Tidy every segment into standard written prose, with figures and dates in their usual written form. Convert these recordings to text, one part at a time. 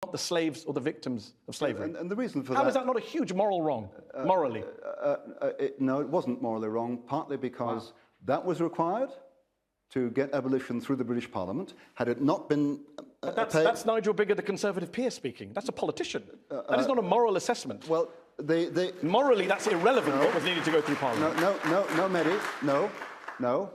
not the slaves or the victims of slavery. And the reason for How is that not a huge moral wrong, morally? No, it wasn't morally wrong, partly because that was required to get abolition through the British Parliament. Had it not been that's Nigel Biggar, the Conservative peer, speaking. That's a politician. That is not a moral assessment. Well, morally, that's irrelevant. What was needed to go through Parliament? No, Mehdi, no.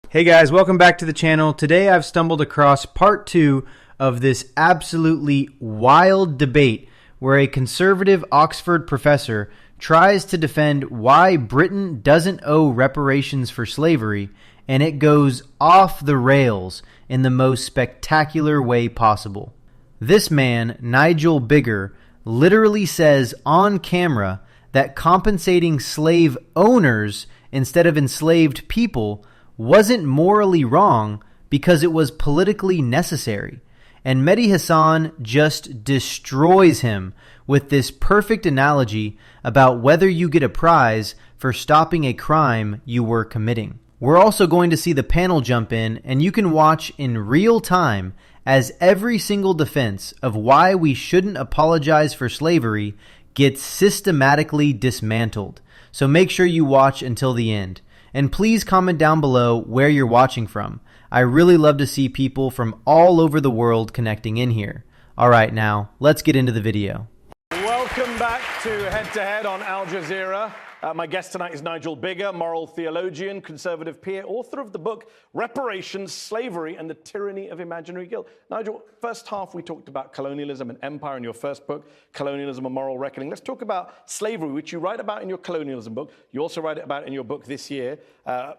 Hey guys, welcome back to the channel. Today I've stumbled across part 2 of this absolutely wild debate where a conservative Oxford professor tries to defend why Britain doesn't owe reparations for slavery, and it goes off the rails in the most spectacular way possible. This man, Nigel Biggar, literally says on camera that compensating slave owners instead of enslaved people wasn't morally wrong because it was politically necessary. And Mehdi Hasan just destroys him with this perfect analogy about whether you get a prize for stopping a crime you were committing. We're also going to see the panel jump in, and you can watch in real time as every single defense of why we shouldn't apologize for slavery gets systematically dismantled. So make sure you watch until the end. And please comment down below where you're watching from. I really love to see people from all over the world connecting in here. All right, now, let's get into the video. Welcome back to Head to Head on Al Jazeera. My guest tonight is Nigel Biggar, moral theologian, conservative peer, author of the book Reparations, Slavery and the Tyranny of Imaginary Guilt. Nigel, first half we talked about colonialism and empire in your first book, Colonialism and Moral Reckoning. Let's talk about slavery, which you write about in your colonialism book. You also write about in your book this year,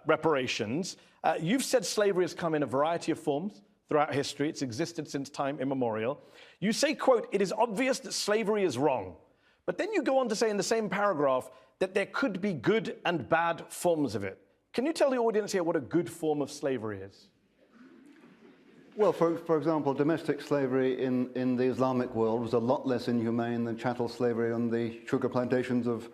Reparations. You've said slavery has come in a variety of forms throughout history. It's existed since time immemorial. You say, quote, "It is obvious that slavery is wrong." But then you go on to say in the same paragraph that there could be good and bad forms of it. Can you tell the audience here what a good form of slavery is? Well, for example, domestic slavery in the Islamic world was a lot less inhumane than chattel slavery on the sugar plantations of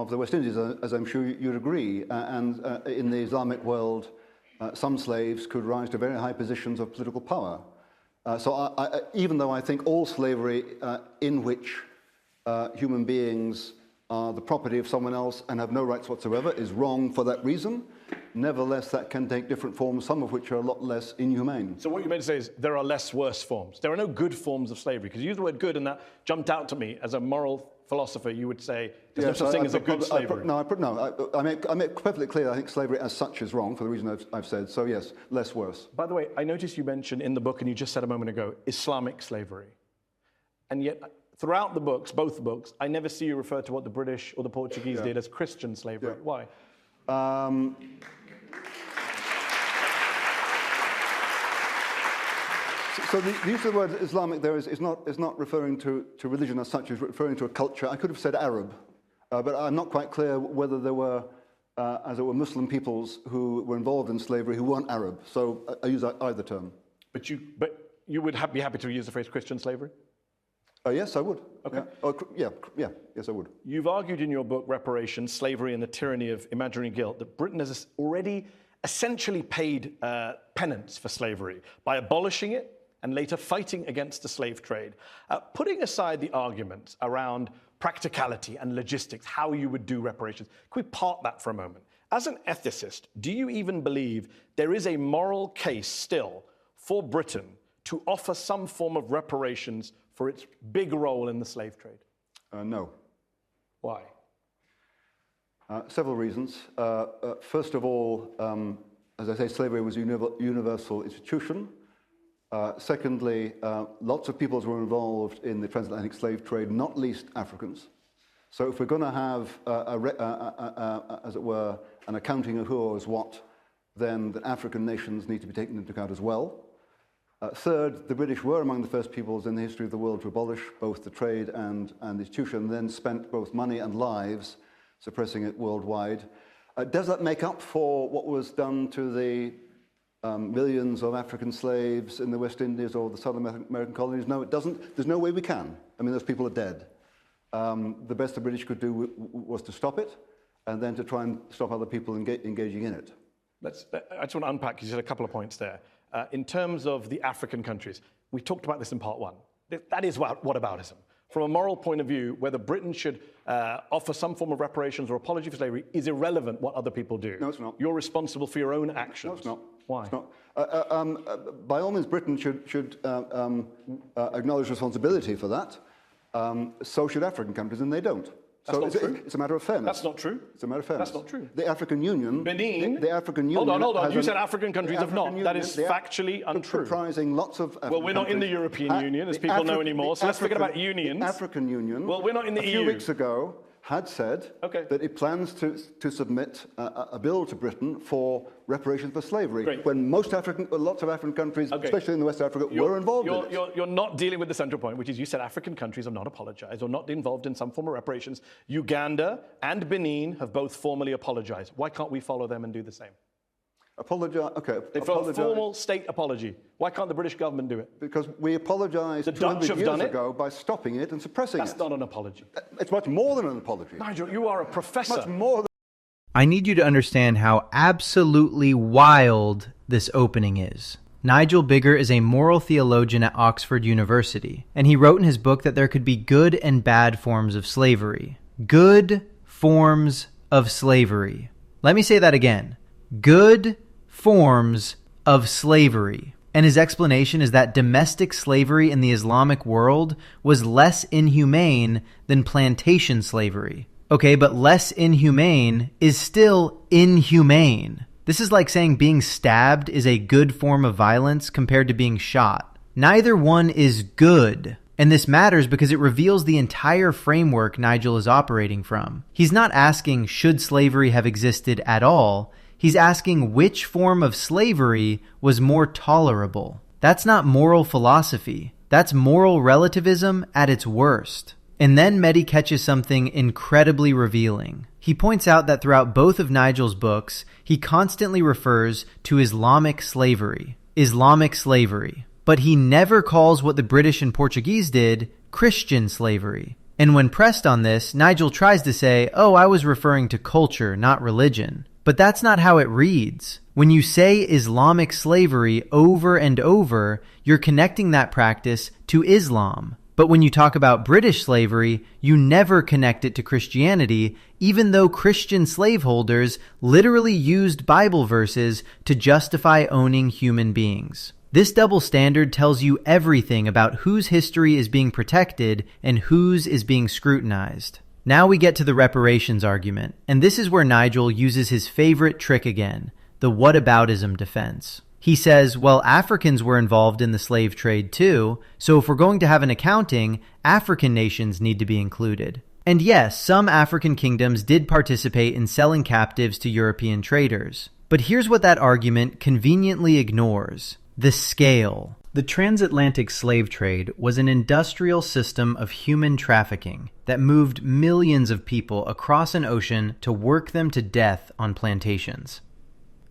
the West Indies, as I'm sure you'd agree. And in the Islamic world, some slaves could rise to very high positions of political power. So even though I think all slavery in which human beings are the property of someone else and have no rights whatsoever is wrong for that reason, nevertheless that can take different forms, some of which are a lot less inhumane. So what you meant to say is there are less worse forms. There are no good forms of slavery, because you used the word good and that jumped out to me. As a moral philosopher, you would say there's no such thing as a good slavery. I make perfectly clear I think slavery as such is wrong for the reason I've said. So yes, less worse. By the way, I noticed you mentioned in the book, and you just said a moment ago, Islamic slavery. And yet, throughout the books, both books, I never see you refer to what the British or the Portuguese did as Christian slavery. Why? So the use of the word Islamic there is not referring to religion as such, it's referring to a culture. I could have said Arab, but I'm not quite clear whether there were, as it were, Muslim peoples who were involved in slavery who weren't Arab. So I use either term. But you would be happy to use the phrase Christian slavery? Yes, I would. Okay. Yes, I would. You've argued in your book, Reparations, Slavery and the Tyranny of Imaginary Guilt, that Britain has already essentially paid penance for slavery by abolishing it and later fighting against the slave trade. Putting aside the arguments around practicality and logistics, how you would do reparations, can we park that for a moment? As an ethicist, do you even believe there is a moral case still for Britain to offer some form of reparations for its big role in the slave trade? No. Why? Several reasons. First of all, as I say, slavery was a universal institution. Secondly, lots of peoples were involved in the transatlantic slave trade, not least Africans. So if we're going to have, as it were, an accounting of who owes what, then the African nations need to be taken into account as well. Third, the British were among the first peoples in the history of the world to abolish both the trade and the institution, then spent both money and lives suppressing it worldwide. Does that make up for what was done to the millions of African slaves in the West Indies or the Southern American colonies? No, it doesn't. There's no way we can. I mean, those people are dead. The best the British could do was to stop it and then to try and stop other people engaging in it. I just want to unpack, you said a couple of points there. In terms of the African countries, we talked about this in part one. That is whataboutism. From a moral point of view, whether Britain should offer some form of reparations or apology for slavery is irrelevant what other people do. No, it's not. You're responsible for your own actions. No, it's not. Why? It's not. By all means, Britain should acknowledge responsibility for that. So should African countries, and they don't. That's not true. It's a matter of fairness. That's not true. It's a matter of fairness. That's not true. The African Union... Benin... The African Union... Hold on. You said African countries have not. Union, That is factually untrue. Comprising lots of African Well, we're not in the European Union, as people know anymore, so let's forget about unions. The African Union... Well, we're not in the EU. A few weeks ago had said that it plans to submit a bill to Britain for reparations for slavery, when lots of African countries, especially in West Africa, were involved in it. You're not dealing with the central point, which is you said African countries have not apologized or not involved in some form of reparations. Uganda and Benin have both formally apologized. Why can't we follow them and do the same? Apologize. Okay. They filed a formal state apology. Why can't the British government do it? Because we apologised 200 years ago by stopping it and suppressing it. That's not an apology. It's much more than an apology. Nigel, you are a professor. Much more than... I need you to understand how absolutely wild this opening is. Nigel Biggar is a moral theologian at Oxford University, and he wrote in his book that there could be good and bad forms of slavery. Good forms of slavery. Let me say that again. Good forms of slavery. And his explanation is that domestic slavery in the Islamic world was less inhumane than plantation slavery. Okay, but less inhumane is still inhumane. This is like saying being stabbed is a good form of violence compared to being shot. Neither one is good. And this matters because it reveals the entire framework Nigel is operating from. He's not asking, should slavery have existed at all? He's asking which form of slavery was more tolerable. That's not moral philosophy. That's moral relativism at its worst. And then Mehdi catches something incredibly revealing. He points out that throughout both of Nigel's books, he constantly refers to Islamic slavery. Islamic slavery. But he never calls what the British and Portuguese did Christian slavery. And when pressed on this, Nigel tries to say, oh, I was referring to culture, not religion. But that's not how it reads. When you say Islamic slavery over and over, you're connecting that practice to Islam. But when you talk about British slavery, you never connect it to Christianity, even though Christian slaveholders literally used Bible verses to justify owning human beings. This double standard tells you everything about whose history is being protected and whose is being scrutinized. Now we get to the reparations argument, and this is where Nigel uses his favorite trick again, the what-aboutism defense. He says, well, Africans were involved in the slave trade too, so if we're going to have an accounting, African nations need to be included. And yes, some African kingdoms did participate in selling captives to European traders. But here's what that argument conveniently ignores: the scale. The transatlantic slave trade was an industrial system of human trafficking that moved millions of people across an ocean to work them to death on plantations.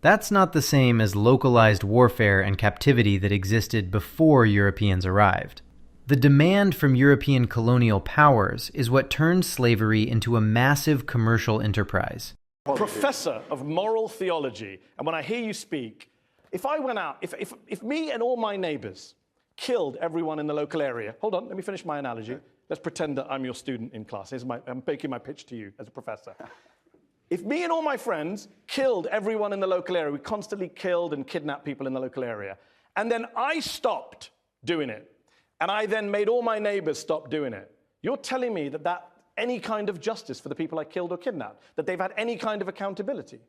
That's not the same as localized warfare and captivity that existed before Europeans arrived. The demand from European colonial powers is what turned slavery into a massive commercial enterprise. Professor of moral theology, and when I hear you speak, if I went out, if me and all my neighbors killed everyone in the local area, hold on, let me finish my analogy. Let's pretend that I'm your student in class. I'm making my pitch to you as a professor. If me and all my friends killed everyone in the local area, we constantly killed and kidnapped people in the local area, and then I stopped doing it, and I then made all my neighbors stop doing it, you're telling me that any kind of justice for the people I killed or kidnapped, that they've had any kind of accountability,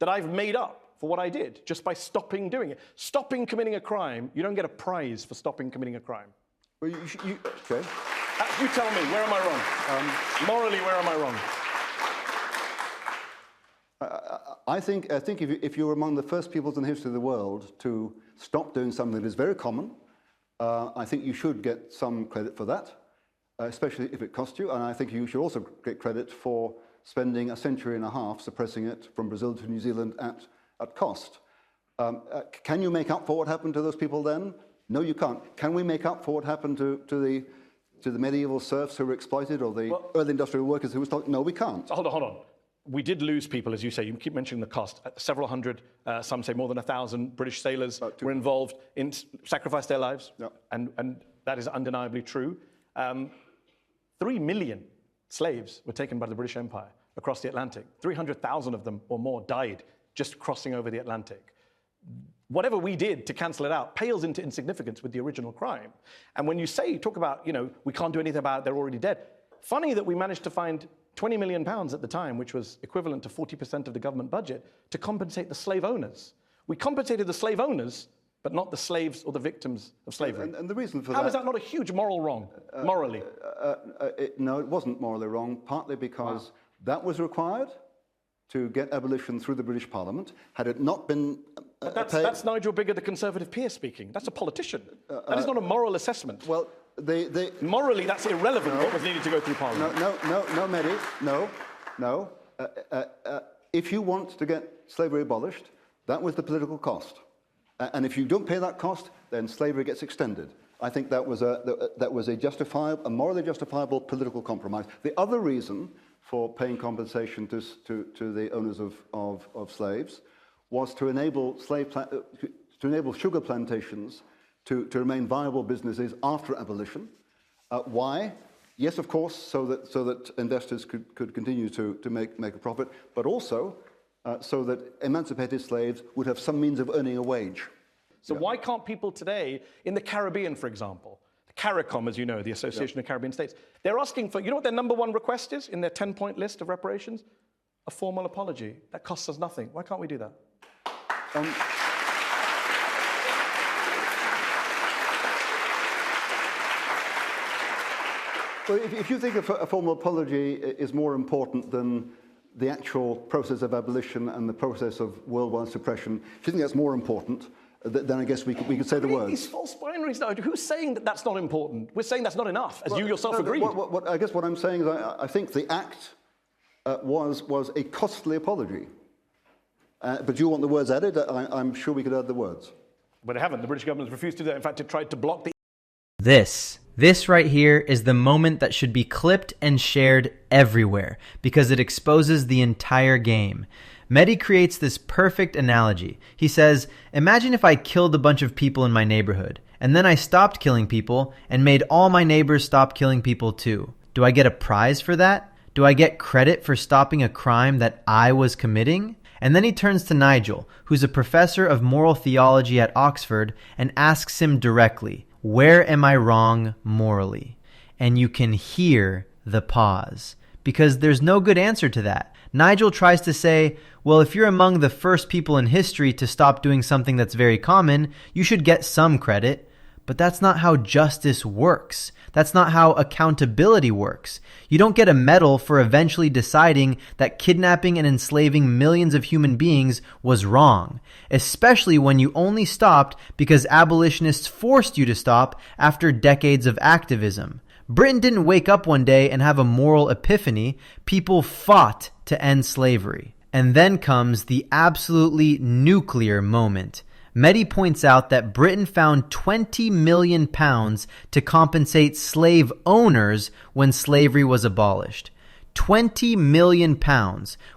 that I've made up for what I did just by stopping doing it. Stopping committing a crime, you don't get a prize for stopping committing a crime. Well, okay. You tell me, where am I wrong? Morally, where am I wrong? I think if you're among the first peoples in the history of the world to stop doing something that is very common, I think you should get some credit for that, especially if it cost you. And I think you should also get credit for spending a century and a half suppressing it from Brazil to New Zealand at cost. Can you make up for what happened to those people then? No, you can't. Can we make up for what happened to the medieval serfs who were exploited, or the early industrial workers who were stolen? No, we can't. Hold on. We did lose people, as you say. You keep mentioning the cost. Several hundred, some say more than 1,000 British sailors were involved in sacrificed their lives and That is undeniably true. 3 million slaves were taken by the British Empire across the Atlantic. 300,000 of them or more died just crossing over the Atlantic. Whatever we did to cancel it out pales into insignificance with the original crime. And when you talk about, we can't do anything about it, they're already dead. Funny that we managed to find 20 million pounds at the time, which was equivalent to 40% of the government budget, to compensate the slave owners. We compensated the slave owners, but not the slaves or the victims of slavery. And the reason for How is that not a huge moral wrong, morally? No, it wasn't morally wrong, partly because that was required to get abolition through the British Parliament. Had it not been that's Nigel Biggar, the Conservative peer speaking. That's a politician. That is not a moral assessment. Well, morally, that's irrelevant what was needed to go through Parliament. No, Mehdi, no. If you want to get slavery abolished, that was the political cost. And if you don't pay that cost, then slavery gets extended. I think that was a morally justifiable political compromise. The other reason for paying compensation to the owners of slaves was to enable sugar plantations to remain viable businesses after abolition. Why? Yes, of course, so that investors could continue to make a profit, but also so that emancipated slaves would have some means of earning a wage. So why can't people today, in the Caribbean, for example, the CARICOM, as you know, the Association of Caribbean States, they're asking for, what their number one request is in their 10-point list of reparations? A formal apology. That costs us nothing. Why can't we do that? Well, if you think a formal apology is more important than the actual process of abolition and the process of worldwide suppression, if you think that's more important, then I guess we could say the words. These false binaries now. Who's saying that that's not important? We're saying that's not enough, as you yourself agreed. I guess what I'm saying is I think the act was a costly apology. But you want the words added? I'm sure we could add the words. But they haven't. The British government has refused to do that. In fact, it tried to block the... This right here is the moment that should be clipped and shared everywhere because it exposes the entire game. Mehdi creates this perfect analogy. He says, imagine if I killed a bunch of people in my neighborhood, and then I stopped killing people and made all my neighbors stop killing people too. Do I get a prize for that? Do I get credit for stopping a crime that I was committing? And then he turns to Nigel, who's a professor of moral theology at Oxford, and asks him directly, where am I wrong morally? And you can hear the pause, because there's no good answer to that. Nigel tries to say, well, if you're among the first people in history to stop doing something that's very common, you should get some credit. But that's not how justice works. That's not how accountability works. You don't get a medal for eventually deciding that kidnapping and enslaving millions of human beings was wrong, especially when you only stopped because abolitionists forced you to stop after decades of activism. Britain didn't wake up one day and have a moral epiphany. People fought to end slavery. And then comes the absolutely nuclear moment. Mehdi points out that Britain found £20 million to compensate slave owners when slavery was abolished. £20 million,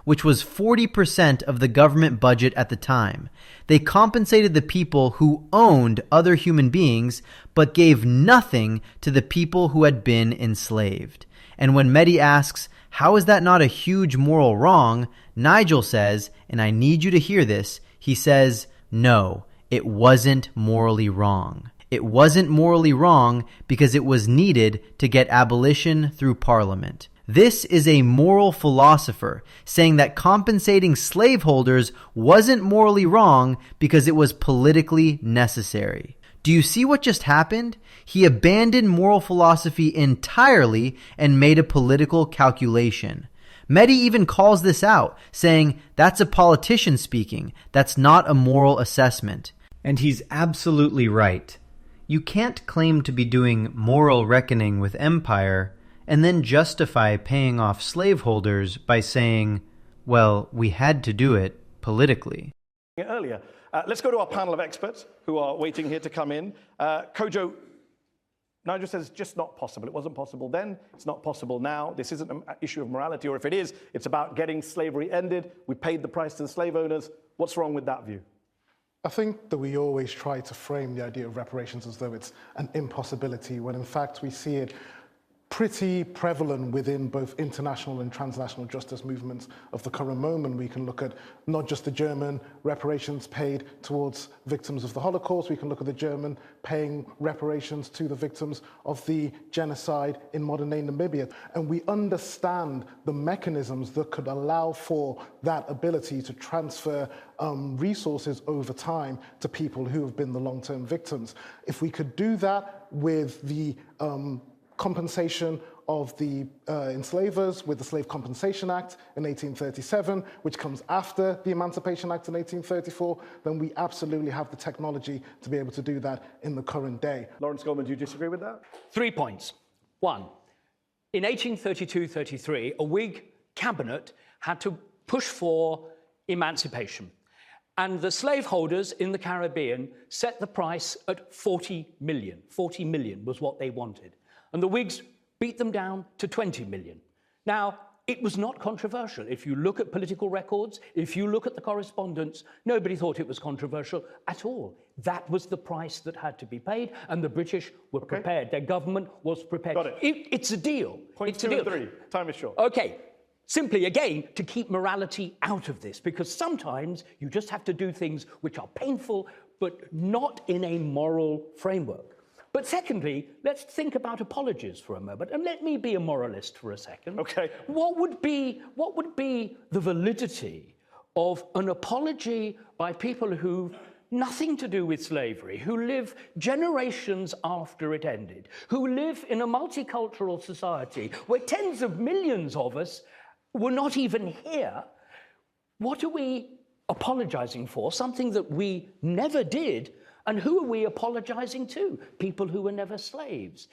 which was 40% of the government budget at the time. They compensated the people who owned other human beings, but gave nothing to the people who had been enslaved. And when Mehdi asks, how is that not a huge moral wrong? Nigel says, and I need you to hear this, he says, no, it wasn't morally wrong. It wasn't morally wrong because it was needed to get abolition through Parliament. This is a moral philosopher saying that compensating slaveholders wasn't morally wrong because it was politically necessary. Do you see what just happened? He abandoned moral philosophy entirely and made a political calculation. Mehdi even calls this out, saying that's a politician speaking. That's not a moral assessment. And he's absolutely right. You can't claim to be doing moral reckoning with empire and then justify paying off slaveholders by saying, well, we had to do it politically. Earlier. Let's go to our panel of experts who are waiting here to come in. Kojo, Nigel says just not possible. It wasn't possible then. It's not possible now. This isn't an issue of morality, or if it is, it's about getting slavery ended. We paid the price to the slave owners. What's wrong with that view? I think that we always try to frame the idea of reparations as though it's an impossibility, when in fact we see it pretty prevalent within both international and transnational justice movements of the current moment. We can look at not just the German reparations paid towards victims of the Holocaust, we can look at the German paying reparations to the victims of the genocide in modern-day Namibia. And we understand the mechanisms that could allow for that ability to transfer resources over time to people who have been the long-term victims. If we could do that with the compensation of the enslavers with the Slave Compensation Act in 1837, which comes after the Emancipation Act in 1834, then we absolutely have the technology to be able to do that in the current day. Lawrence Goldman, do you disagree with that? 3 points. One, in 1832-33, a Whig cabinet had to push for emancipation. And the slaveholders in the Caribbean set the price at 40 million. 40 million was what they wanted. And the Whigs beat them down to 20 million. Now, it was not controversial. If you look at political records, if you look at the correspondence, nobody thought it was controversial at all. That was the price that had to be paid, and the British were prepared. Their government was prepared. Got it. It's a deal. Points It's a 2 and deal. 3. Time is short. Okay. Simply, again, to keep morality out of this, because sometimes you just have to do things which are painful, but not in a moral framework. But secondly, let's think about apologies for a moment, and let me be a moralist for a second. Okay. What would be the validity of an apology by people who've nothing to do with slavery, who live generations after it ended, who live in a multicultural society where tens of millions of us were not even here? What are we apologizing for? Something that we never did. And who are we apologizing to? People who were never slaves.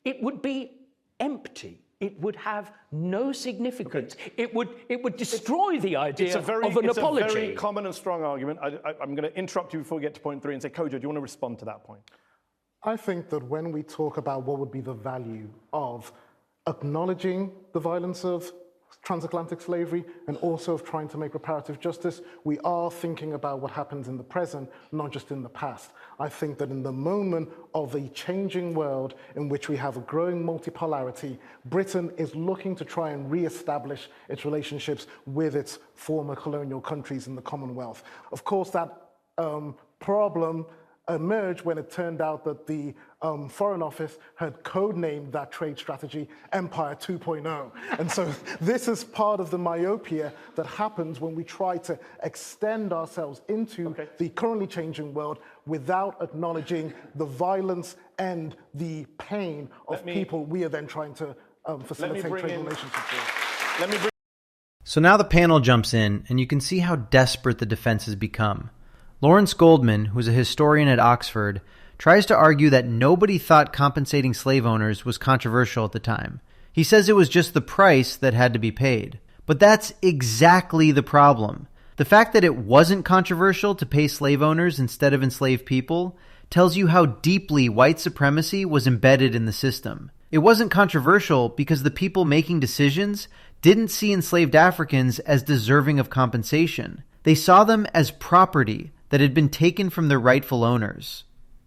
It would be empty. It would have no significance. It would destroy the idea of an apology. It's a very common and strong argument. I'm going to interrupt you before we get to point 3 and say, Kojo, do you want to respond to that point? I think that when we talk about what would be the value of acknowledging the violence of transatlantic slavery and also of trying to make reparative justice, we are thinking about what happens in the present, not just in the past. I think that in the moment of a changing world in which we have a growing multipolarity, Britain is looking to try and re-establish its relationships with its former colonial countries in the Commonwealth. Of course, that problem emerged when it turned out that the Foreign Office had codenamed that trade strategy Empire 2.0. And so this is part of the myopia that happens when we try to extend ourselves into the currently changing world without acknowledging the violence and the pain of people we are then trying to facilitate trade relationships with. So now the panel jumps in, and you can see how desperate the defense has become. Lawrence Goldman, who's a historian at Oxford, tries to argue that nobody thought compensating slave owners was controversial at the time. He says it was just the price that had to be paid. But that's exactly the problem. The fact that it wasn't controversial to pay slave owners instead of enslaved people tells you how deeply white supremacy was embedded in the system. It wasn't controversial because the people making decisions didn't see enslaved Africans as deserving of compensation. They saw them as property that had been taken from their rightful owners.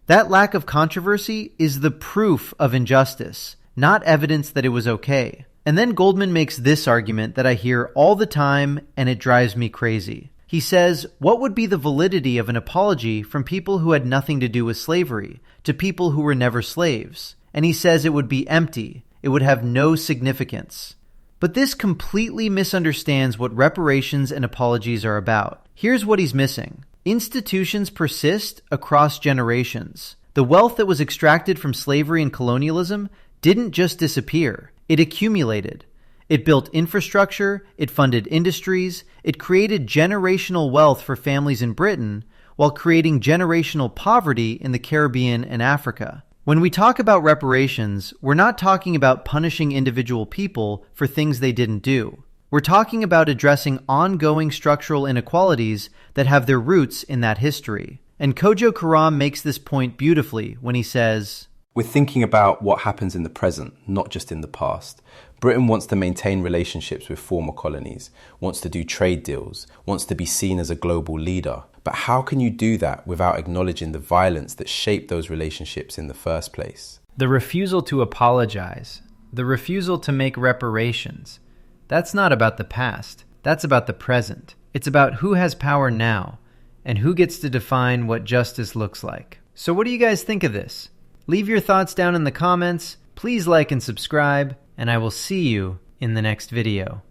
That lack of controversy is the proof of injustice, not evidence that it was okay. And then Goldman makes this argument that I hear all the time, and it drives me crazy. He says, what would be the validity of an apology from people who had nothing to do with slavery to people who were never slaves? And he says it would be empty. It would have no significance. But this completely misunderstands what reparations and apologies are about. Here's what he's missing. Institutions persist across generations. The wealth that was extracted from slavery and colonialism didn't just disappear. It accumulated. It built infrastructure, it funded industries, it created generational wealth for families in Britain, while creating generational poverty in the Caribbean and Africa. When we talk about reparations, we're not talking about punishing individual people for things they didn't do. We're talking about addressing ongoing structural inequalities that have their roots in that history. And Kojo Karam makes this point beautifully when he says, We're thinking about what happens in the present, not just in the past. Britain wants to maintain relationships with former colonies, wants to do trade deals, wants to be seen as a global leader. But how can you do that without acknowledging the violence that shaped those relationships in the first place? The refusal to apologize, the refusal to make reparations, that's not about the past. That's about the present. It's about who has power now and who gets to define what justice looks like. So what do you guys think of this? Leave your thoughts down in the comments. Please like and subscribe, and I will see you in the next video.